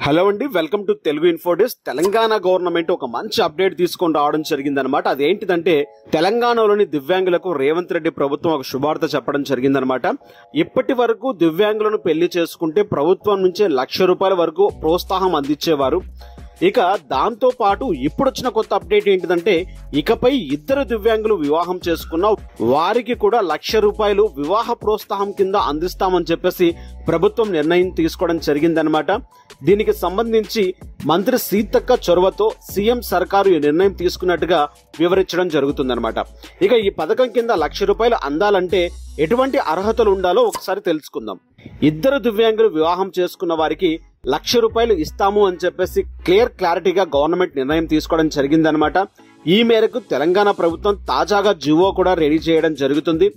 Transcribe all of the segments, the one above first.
Hello అండి, welcome to Telugu ఇన్ఫోడెస్. Telangana government ఒక మంచి అప్డేట్ తీసుకొని రావడం జరిగిందనమాట. అదేంటిదంటే తెలంగాణలోని దివ్యాంగులకు రేవంత్ రెడ్డి ప్రభుత్వం ఒక శుభార్త చెప్పడం జరిగిందనమాట. ఇప్పటి వరకు దివ్యాంగులను పెళ్లి చేసుకుంటే ప్రభుత్వం నుంచే ₹1,00,000 వరకు ప్రోత్సాహం అందించేవారు. ఇక దాంతో పాటు ఇప్పుడొచ్చిన కొత్త అప్డేట్ ఏంటిదంటే ఇకపై ఇద్దరు దివ్యాంగులు వివాహం చేసుకున్న వారికి కూడా ₹1,00,000 వివాహ ప్రోత్సాహం కింద అందిస్తామని చెప్పేసి ప్రభుత్వం నిర్ణయం తీసుకోవడం జరిగిందనమాట. దీనికి సంబంధించి మంత్రి సీతక్క చొరవతో సీఎం సర్కారు ఈ నిర్ణయం తీసుకున్నట్టుగా వివరించడం జరుగుతుందన్నమాట. ఇక ఈ పథకం కింద ₹1,00,000 అందాలంటే ఎటువంటి అర్హతలు ఉండాలో ఒకసారి తెలుసుకుందాం. ఇద్దరు దివ్యాంగులు వివాహం చేసుకున్న వారికి ₹1,00,000 ఇస్తాము అని చెప్పేసి క్లారిటీగా గవర్నమెంట్ నిర్ణయం తీసుకోవడం జరిగిందనమాట. ఈ మేరకు తెలంగాణ ప్రభుత్వం తాజాగా జీవో కూడా రెడీ చేయడం జరుగుతుంది.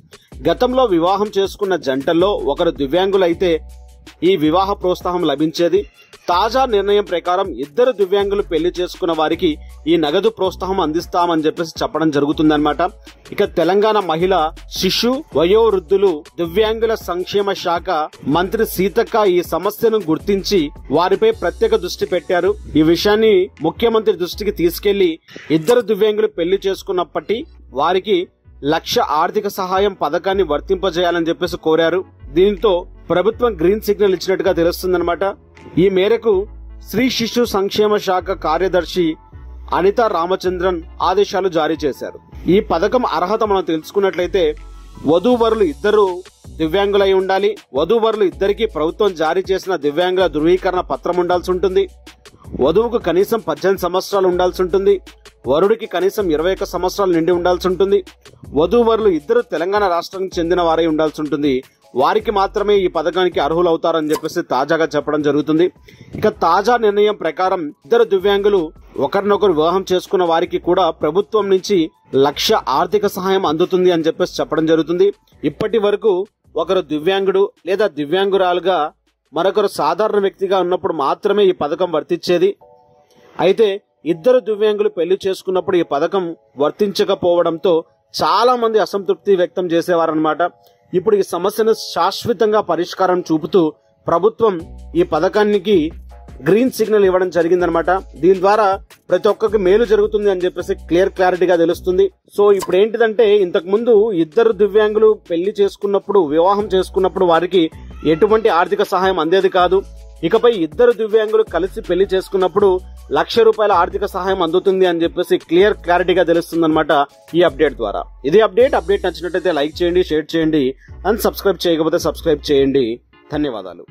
గతంలో వివాహం చేసుకున్న జంటల్లో ఒకరు దివ్యాంగులైతే ఈ వివాహ ప్రోత్సాహం లభించేది. తాజా నిర్ణయం ప్రకారం ఇద్దరు దివ్యాంగులు పెళ్లి చేసుకున్న వారికి ఈ నగదు ప్రోత్సాహం అందిస్తామని చెప్పేసి చెప్పడం జరుగుతుందన్నమాట. ఇక తెలంగాణ మహిళా శిశు వయోవృద్ధులు దివ్యాంగుల సంక్షేమ శాఖ మంత్రి సీతక్క ఈ సమస్యను గుర్తించి వారిపై ప్రత్యేక దృష్టి పెట్టారు. ఈ విషయాన్ని ముఖ్యమంత్రి దృష్టికి తీసుకెళ్లి ఇద్దరు దివ్యాంగులు పెళ్లి చేసుకున్నప్పటి వారికి ₹1,00,000 ఆర్థిక సహాయం పథకాన్ని వర్తింపజేయాలని చెప్పేసి కోరారు. దీంతో ప్రభుత్వం గ్రీన్ సిగ్నల్ ఇచ్చినట్టుగా తెలుస్తుందన్నమాట. ఈ మేరకు స్త్రీ శిశు సంక్షేమ శాఖ కార్యదర్శి అనితా రామచంద్రన్ ఆదేశాలు జారీ చేశారు. ఈ పథకం అర్హత మనం తెలుసుకున్నట్లయితే వధూవరులు ఇద్దరు దివ్యాంగులై ఉండాలి. వధూవరులు ఇద్దరికి ప్రభుత్వం జారీ చేసిన దివ్యాంగుల ధృవీకరణ పత్రం ఉండాల్సి ఉంటుంది. వధువుకు కనీసం 18 సంవత్సరాలు ఉండాల్సి ఉంటుంది. వరుడికి కనీసం 21 సంవత్సరాలు నిండి ఉండాల్సి ఉంటుంది. వధూవరులు ఇద్దరు తెలంగాణ రాష్ట్రానికి చెందిన వారై ఉండాల్సి ఉంటుంది. వారికి మాత్రమే ఈ పథకానికి అర్హులవుతారని చెప్పేసి తాజాగా చెప్పడం జరుగుతుంది. ఇక తాజా నిర్ణయం ప్రకారం ఇద్దరు దివ్యాంగులు ఒకరినొకరు వివాహం చేసుకున్న వారికి కూడా ప్రభుత్వం నుంచి ₹1,00,000 ఆర్థిక సహాయం అందుతుంది అని చెప్పేసి చెప్పడం జరుగుతుంది. ఇప్పటి వరకు ఒకరు దివ్యాంగుడు లేదా దివ్యాంగురాలుగా మరొకరు సాధారణ వ్యక్తిగా ఉన్నప్పుడు మాత్రమే ఈ పథకం వర్తించేది. అయితే ఇద్దరు దివ్యాంగులు పెళ్లి చేసుకున్నప్పుడు ఈ పథకం వర్తించకపోవడంతో చాలా మంది అసంతృప్తి వ్యక్తం చేసేవారన్నమాట. ఇప్పుడు ఈ సమస్యను శాశ్వతంగా పరిష్కారం చూపుతూ ప్రభుత్వం ఈ పథకానికి గ్రీన్ సిగ్నల్ ఇవ్వడం జరిగిందనమాట. దీని ద్వారా ప్రతి ఒక్కరికి మేలు జరుగుతుంది అని చెప్పేసి క్లారిటీగా తెలుస్తుంది. సో ఇప్పుడు ఏంటిదంటే ఇంతకు ముందు ఇద్దరు దివ్యాంగులు పెళ్లి చేసుకున్నప్పుడు వివాహం చేసుకున్నప్పుడు వారికి ఎటువంటి ఆర్థిక సహాయం అందేది కాదు. ఇకపై ఇద్దరు దివ్యాంగులు కలిసి పెళ్లి చేసుకున్నప్పుడు ₹1,00,000 ఆర్థిక సహాయం అందుతుంది అని చెప్పేసి క్లారిటీగా తెలుస్తుంది అనమాట ఈ అప్డేట్ ద్వారా. ఇది అప్డేట్ నచ్చినట్టయితే లైక్ చేయండి, షేర్ చేయండి అండ్ సబ్స్క్రైబ్ చేయకపోతే సబ్స్క్రైబ్ చేయండి. ధన్యవాదాలు.